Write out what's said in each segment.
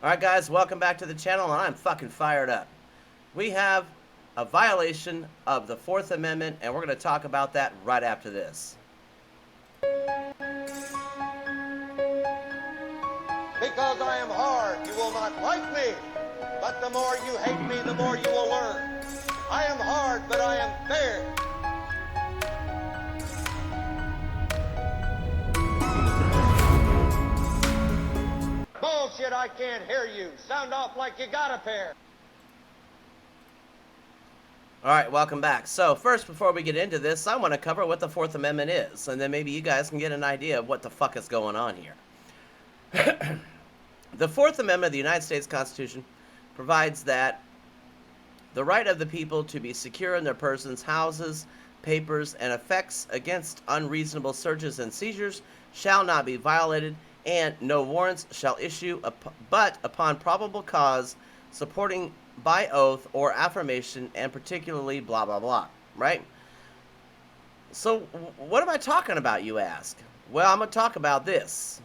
Alright guys, welcome back to the channel, and I'm fucking fired up. We have a violation of the Fourth Amendment, and we're going to talk about that right after this. Because I am hard, you will not like me. But the more you hate me, the more you will learn. I am hard, but I am fair. Bullshit, I can't hear you. Sound off like you got a pair. Alright, welcome back. So, first, before we get into this, I want to cover what the Fourth Amendment is, and then maybe you guys can get an idea of what the fuck is going on here. The Fourth Amendment of the United States Constitution provides that the right of the people to be secure in their persons, houses, papers, and effects against unreasonable searches and seizures shall not be violated, and no warrants shall issue but upon probable cause supporting by oath or affirmation, and particularly blah blah blah, right? So what am I talking about, you ask? Well, I'm going to talk about this.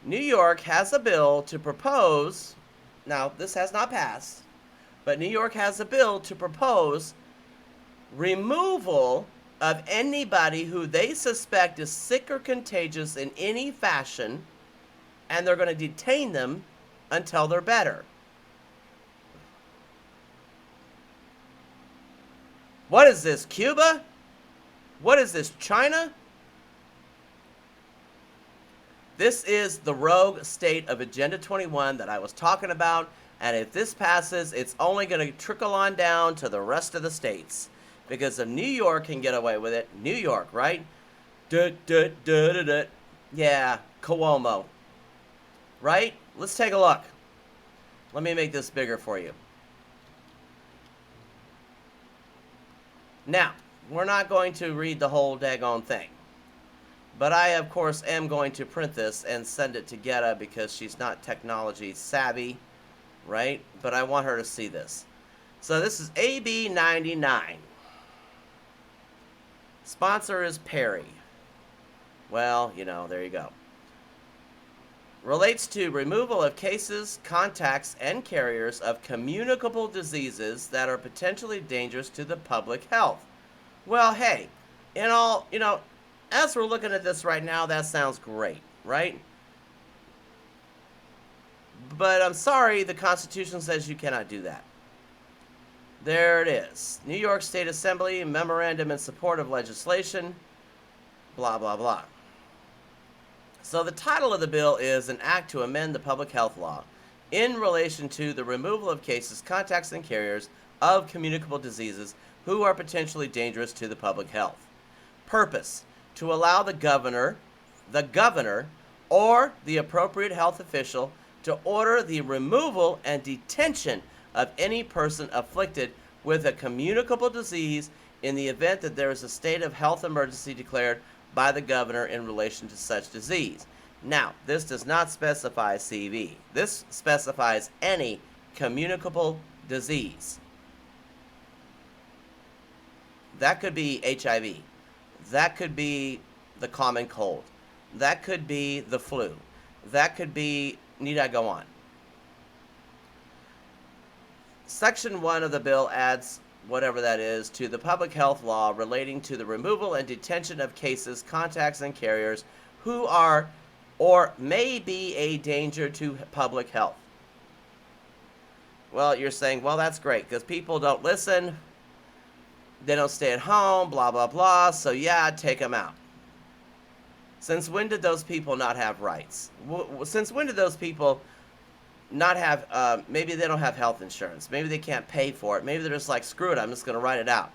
New York has a bill to propose, now this has not passed, but New York has a bill to propose removal of anybody who they suspect is sick or contagious in any fashion, and they're going to detain them until they're better. What is this, Cuba? What is this, China? This is the rogue state of Agenda 21 that I was talking about, and if this passes, it's only going to trickle on down to the rest of the states. Because if New York can get away with it, New York, right? Yeah, Cuomo. Right? Let's take a look. Let me make this bigger for you. Now, we're not going to read the whole daggone thing. But I, of course, am going to print this and send it to Geta because she's not technology savvy, right? But I want her to see this. So this is AB99. Sponsor is Perry. Well, you know, there you go. Relates to removal of cases, contacts, and carriers of communicable diseases that are potentially dangerous to the public health. Well, hey, in all, you know, as we're looking at this right now, that sounds great, right? But I'm sorry, the Constitution says you cannot do that. There it is. New York State Assembly memorandum in support of legislation, blah, blah, blah. So the title of the bill is an act to amend the public health law in relation to the removal of cases, contacts, and carriers of communicable diseases who are potentially dangerous to the public health. Purpose: to allow the governor, or the appropriate health official to order the removal and detention of any person afflicted with a communicable disease in the event that there is a state of health emergency declared by the governor in relation to such disease. Now, this does not specify CV. This specifies any communicable disease. That could be HIV. That could be the common cold. That could be the flu. That could be, need I go on? Section 1 of the bill adds whatever that is to the public health law relating to the removal and detention of cases, contacts, and carriers who are or may be a danger to public health. Well, you're saying, well, that's great because people don't listen, they don't stay at home, blah, blah, blah, so yeah, take them out. Since when did those people not have rights? Since when did those people not have, maybe they don't have health insurance, maybe they can't pay for it, maybe they're just like, screw it, I'm just going to write it out.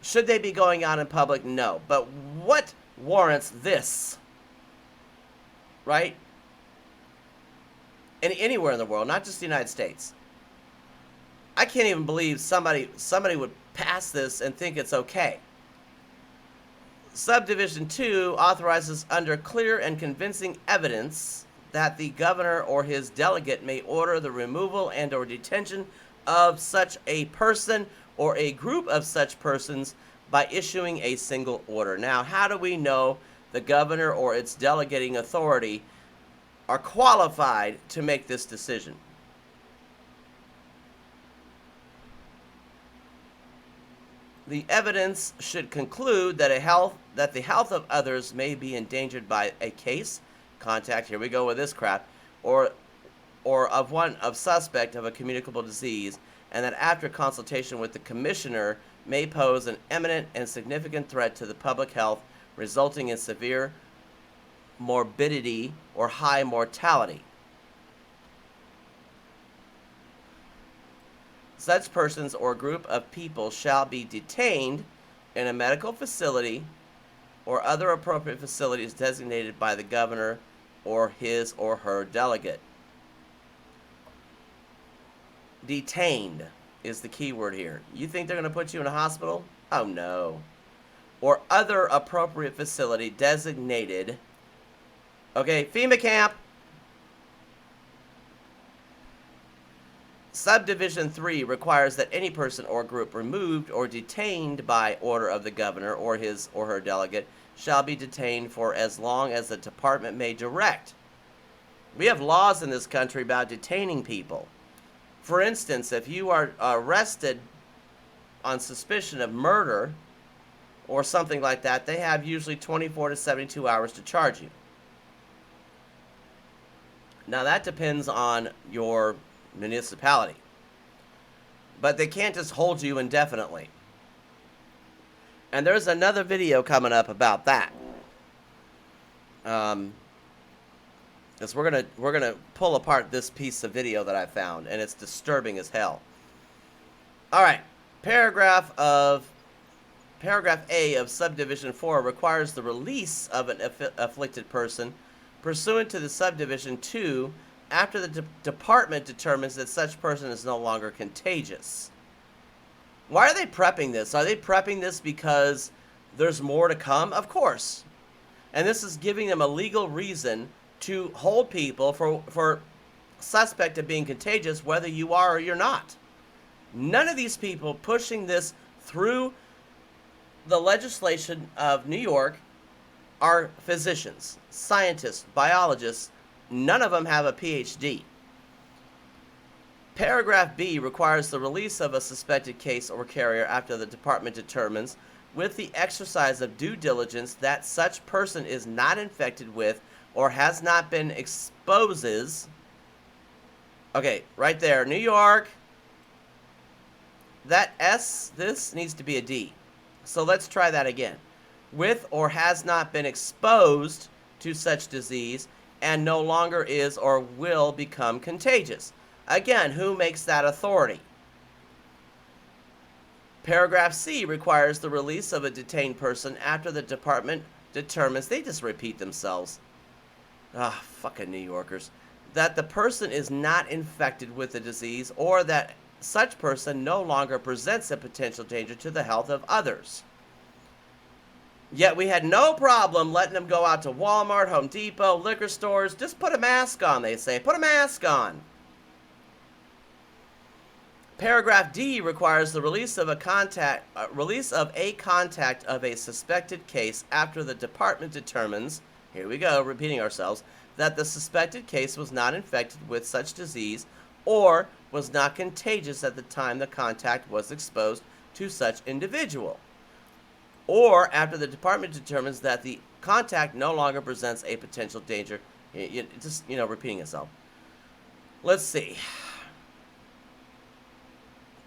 Should they be going out in public? No. But what warrants this? Right? Anywhere in the world, not just the United States. I can't even believe somebody would pass this and think it's okay. Subdivision 2 authorizes under clear and convincing evidence that the governor or his delegate may order the removal and or detention of such a person or a group of such persons by issuing a single order. Now, how do we know the governor or its delegating authority are qualified to make this decision. The evidence should conclude that the health of others may be endangered by a case, contact, here we go with this crap, or of suspect of a communicable disease, and that after consultation with the commissioner may pose an imminent and significant threat to the public health, resulting in severe morbidity or high mortality. Such persons or group of people shall be detained in a medical facility or other appropriate facilities designated by the governor or his or her delegate. Detained is the key word here. You think they're going to put you in a hospital? Oh no. Or other appropriate facility designated. Okay, FEMA camp. Subdivision 3 requires that any person or group removed or detained by order of the governor or his or her delegate shall be detained for as long as the department may direct. We have laws in this country about detaining people. For instance, if you are arrested on suspicion of murder or something like that, they have usually 24 to 72 hours to charge you. Now that depends on your municipality, but they can't just hold you indefinitely. And there's another video coming up about that. Because we're gonna pull apart this piece of video that I found, and it's disturbing as hell. All right, paragraph A of subdivision 4 requires the release of an afflicted person pursuant to the subdivision 2 after the department determines that such person is no longer contagious. Why are they prepping this? Are they prepping this because there's more to come? Of course. And this is giving them a legal reason to hold people for suspect of being contagious, whether you are or you're not. None of these people pushing this through the legislation of New York are physicians, scientists, biologists. None of them have a PhD. Paragraph B requires the release of a suspected case or carrier after the department determines, with the exercise of due diligence, that such person is not infected with or has not been exposes. Okay, right there, New York. That S, this needs to be a D. So let's try that again. With or has not been exposed to such disease and no longer is or will become contagious. Again, who makes that authority? Paragraph C requires the release of a detained person after the department determines, they just repeat themselves. Ah, fucking New Yorkers. That the person is not infected with the disease or that such person no longer presents a potential danger to the health of others. Yet we had no problem letting them go out to Walmart, Home Depot, liquor stores. Just put a mask on, they say. Put a mask on. Paragraph D requires the release of a contact of a suspected case after the department determines, here we go, repeating ourselves, that the suspected case was not infected with such disease or was not contagious at the time the contact was exposed to such individual. Or after the department determines that the contact no longer presents a potential danger. Just, repeating itself. Let's see.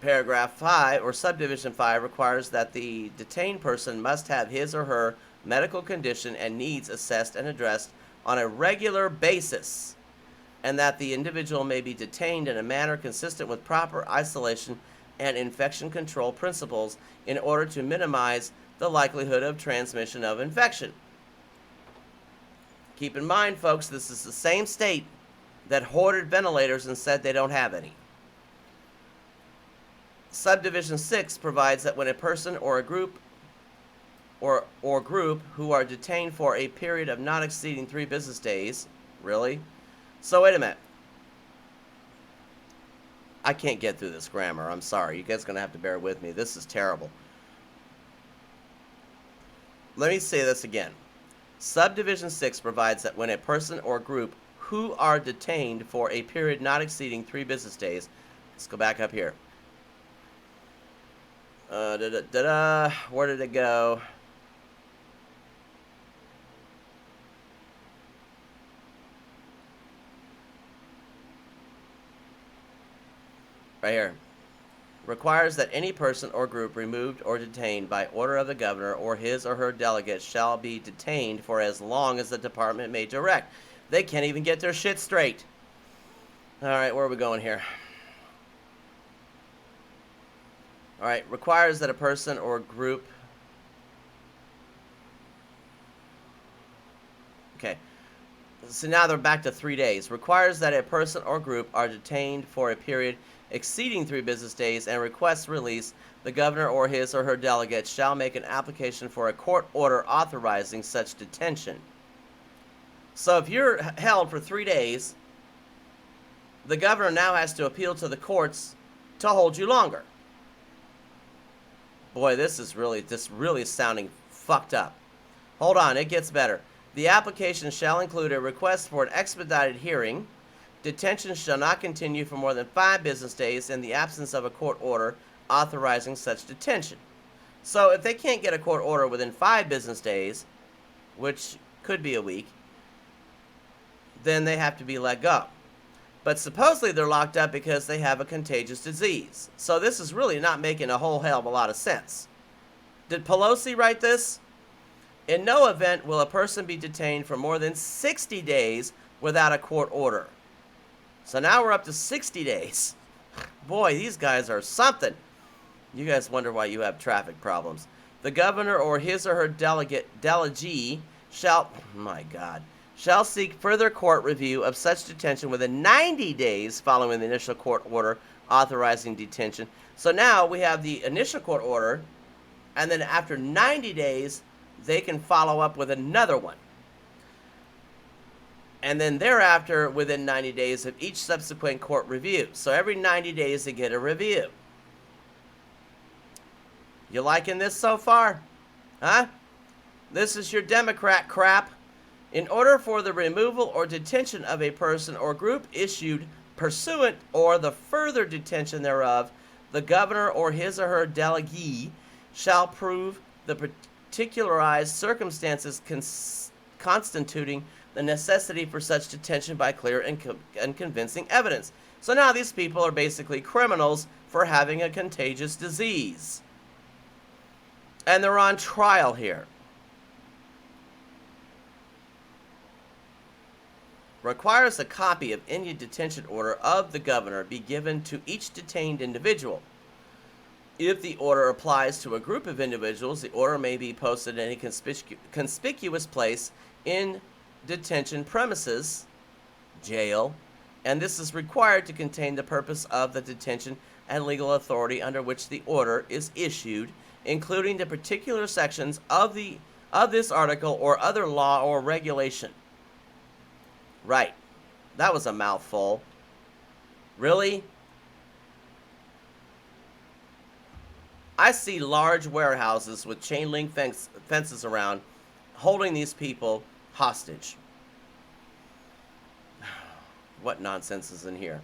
Paragraph 5, or subdivision 5, requires that the detained person must have his or her medical condition and needs assessed and addressed on a regular basis, and that the individual may be detained in a manner consistent with proper isolation and infection control principles in order to minimize the likelihood of transmission of infection. Keep in mind, folks, this is the same state that hoarded ventilators and said they don't have any. Subdivision 6 provides that when a person or a group or group who are detained for a period of not exceeding 3 business days, really? So wait a minute. I can't get through this grammar. I'm sorry. You guys are going to have to bear with me. This is terrible. Let me say this again. Subdivision 6 provides that when a person or group who are detained for a period not exceeding 3 business days. Let's go back up here. Where did it go? Right here. Requires that any person or group removed or detained by order of the governor or his or her delegate shall be detained for as long as the department may direct. They can't even get their shit straight. All right, where are we going here? All right, requires that a person or group... Okay. So now they're back to 3 days. Requires that a person or group are detained for a period exceeding 3 business days and requests release. The governor or his or her delegate shall make an application for a court order authorizing such detention. So if you're held for 3 days, the governor now has to appeal to the courts to hold you longer. Boy, this is really sounding fucked up. Hold on, it gets better. The application shall include a request for an expedited hearing. Detention shall not continue for more than 5 business days in the absence of a court order authorizing such detention. So if they can't get a court order within 5 business days, which could be a week, then they have to be let go. But supposedly they're locked up because they have a contagious disease. So this is really not making a whole hell of a lot of sense. Did Pelosi write this? In no event will a person be detained for more than 60 days without a court order. So now we're up to 60 days. Boy, these guys are something. You guys wonder why you have traffic problems. The governor or his or her delegee shall, shall seek further court review of such detention within 90 days following the initial court order authorizing detention. So now we have the initial court order, and then after 90 days, they can follow up with another one. And then thereafter, within 90 days of each subsequent court review. So every 90 days they get a review. You liking this so far? Huh? This is your Democrat crap. In order for the removal or detention of a person or group issued pursuant or the further detention thereof, the governor or his or her delegee shall prove the particularized circumstances constituting the necessity for such detention by clear and convincing evidence. So now these people are basically criminals for having a contagious disease. And they're on trial here. Requires a copy of any detention order of the governor be given to each detained individual. If the order applies to a group of individuals, the order may be posted in any conspicuous place in detention premises, jail, and this is required to contain the purpose of the detention and legal authority under which the order is issued, including the particular sections of this article or other law or regulation. Right. That was a mouthful. Really? I see large warehouses with chain link fences around holding these people hostage. What nonsense is in here?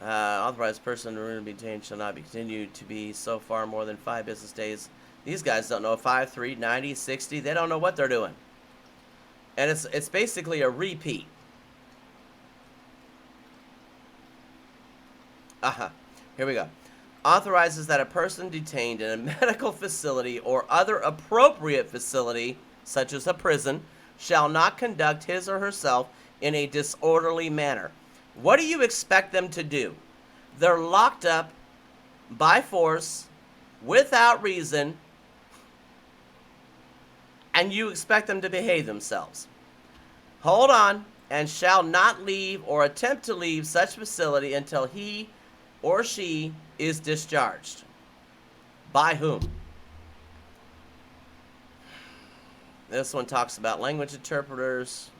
Authorized person to be detained shall not be continued to be so far more than 5 business days. These guys don't know 5, 3, 90, 60. They don't know what they're doing. And it's basically a repeat. Here we go. Authorizes that a person detained in a medical facility or other appropriate facility, such as a prison, shall not conduct his or herself in a disorderly manner. What do you expect them to do? They're locked up by force, without reason, and you expect them to behave themselves. Hold on, and shall not leave or attempt to leave such facility until he or she is discharged. By whom? This one talks about language interpreters.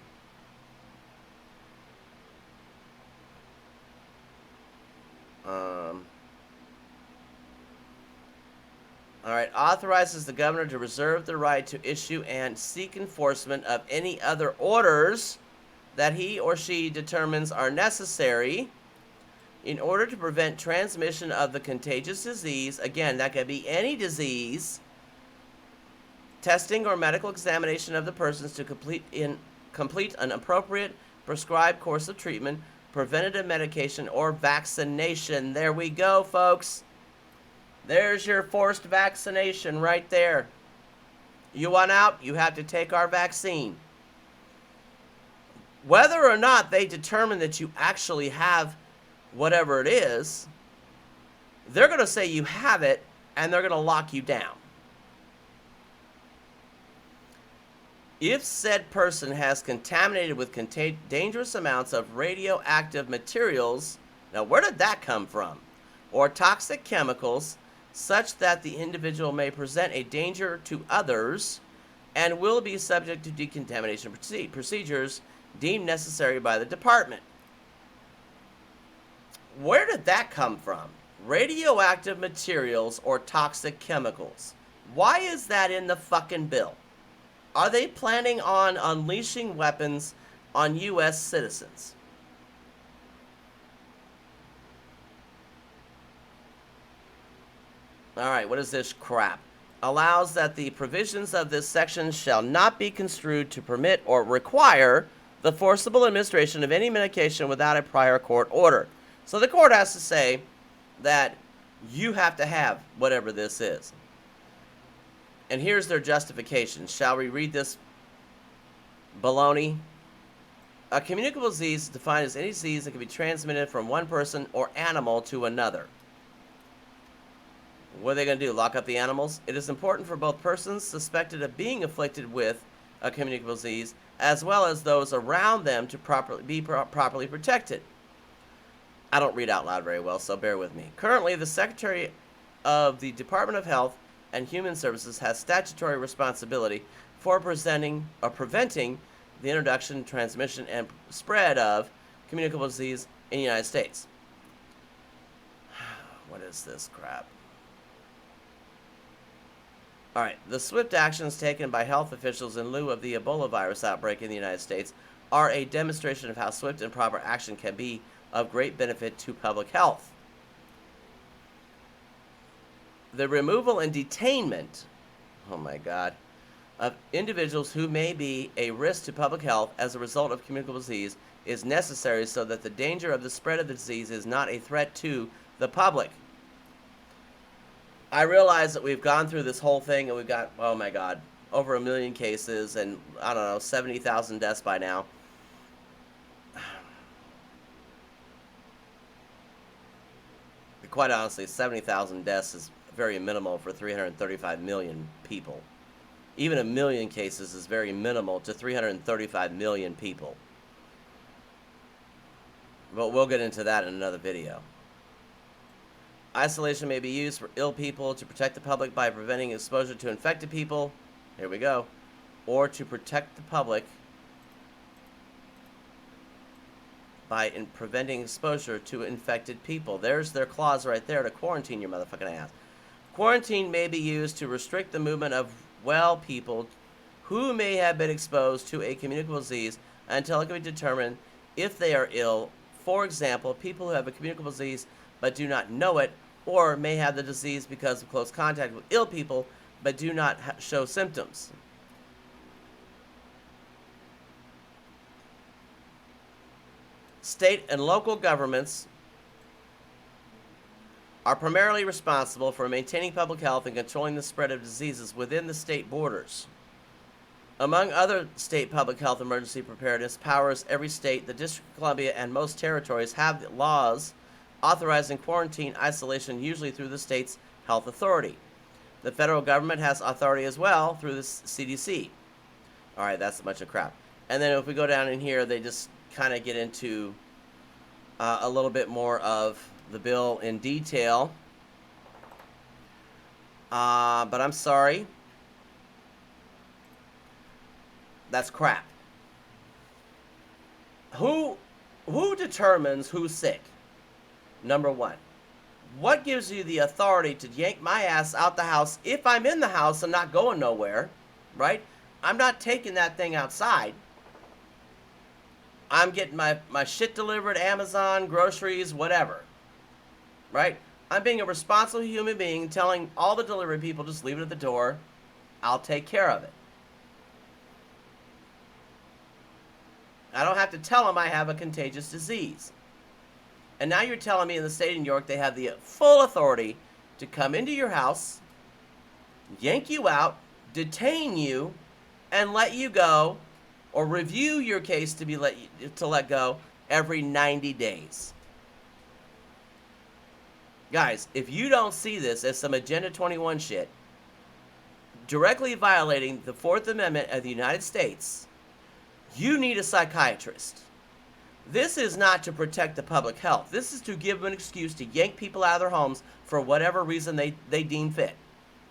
Alright, authorizes the governor to reserve the right to issue and seek enforcement of any other orders that he or she determines are necessary in order to prevent transmission of the contagious disease. Again, that could be any disease. Testing or medical examination of the persons to complete an appropriate prescribed course of treatment, preventative medication, or vaccination. There we go, folks. There's your forced vaccination right there. You want out? You have to take our vaccine. Whether or not they determine that you actually have whatever it is, they're going to say you have it, and they're going to lock you down. If said person has contaminated with dangerous amounts of radioactive materials, now where did that come from? Or toxic chemicals, such that the individual may present a danger to others and will be subject to decontamination procedures deemed necessary by the department. Where did that come from? Radioactive materials or toxic chemicals. Why is that in the fucking bill? Are they planning on unleashing weapons on U.S. citizens? Alright, what is this crap? Allows that the provisions of this section shall not be construed to permit or require the forcible administration of any medication without a prior court order. So the court has to say that you have to have whatever this is. And here's their justification. Shall we read this baloney? A communicable disease is defined as any disease that can be transmitted from one person or animal to another. What are they going to do? Lock up the animals? It is important for both persons suspected of being afflicted with a communicable disease as well as those around them to be properly protected. I don't read out loud very well, so bear with me. Currently, the Secretary of the Department of Health and Human Services has statutory responsibility for preventing the introduction, transmission, and spread of communicable disease in the United States. What is this crap? Alright, the swift actions taken by health officials in lieu of the Ebola virus outbreak in the United States are a demonstration of how swift and proper action can be of great benefit to public health. The removal and detainment, oh my God, of individuals who may be a risk to public health as a result of communicable disease is necessary so that the danger of the spread of the disease is not a threat to the public. I realize that we've gone through this whole thing and we've got, oh my God, over 1 million cases and, I don't know, 70,000 deaths by now. Quite honestly, 70,000 deaths is very minimal for 335 million people. Even 1 million cases is very minimal to 335 million people. But we'll get into that in another video. Isolation may be used for ill people to protect the public by preventing exposure to infected people. Here we go. Or to protect the public by preventing exposure to infected people. There's their clause right there to quarantine your motherfucking ass. Quarantine may be used to restrict the movement of well people who may have been exposed to a communicable disease until it can be determined if they are ill. For example, people who have a communicable disease but do not know it, or may have the disease because of close contact with ill people but do not show symptoms. State and local governments are primarily responsible for maintaining public health and controlling the spread of diseases within the state borders. Among other state public health emergency preparedness powers, every state, the District of Columbia, and most territories have laws authorizing quarantine isolation, usually through the state's health authority. The federal government has authority as well through the CDC. Alright, that's a bunch of crap. And then if we go down in here, they just kind of get into a little bit more of the bill in detail. But I'm sorry. That's crap. Who determines who's sick? Number one. What gives you the authority to yank my ass out the house if I'm in the house and not going nowhere, right? I'm not taking that thing outside. I'm getting my shit delivered, Amazon, groceries, whatever. Right? I'm being a responsible human being, telling all the delivery people, just leave it at the door. I'll take care of it. I don't have to tell them I have a contagious disease. And now you're telling me in the state of New York they have the full authority to come into your house, yank you out, detain you, and let you go, or review your case to be let go every 90 days. Guys, if you don't see this as some Agenda 21 shit, directly violating the Fourth Amendment of the United States, you need a psychiatrist. This is not to protect the public health. This is to give them an excuse to yank people out of their homes for whatever reason they deem fit.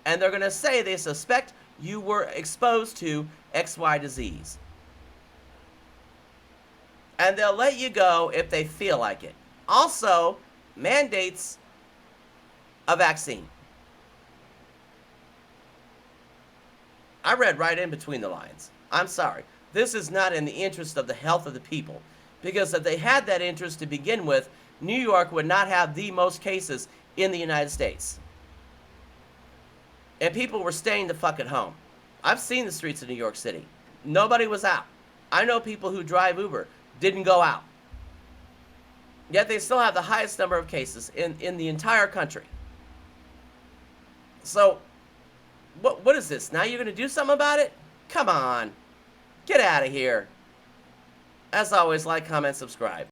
And they're going to say they suspect you were exposed to XY disease. And they'll let you go if they feel like it. Also, mandates a vaccine. I read right in between the lines. I'm sorry. This is not in the interest of the health of the people. Because if they had that interest to begin with, New York would not have the most cases in the United States. And people were staying the fuck at home. I've seen the streets of New York City. Nobody was out. I know people who drive Uber didn't go out. Yet they still have the highest number of cases in the entire country. So, what is this? Now you're going to do something about it? Come on. Get out of here. As always, like, comment, subscribe.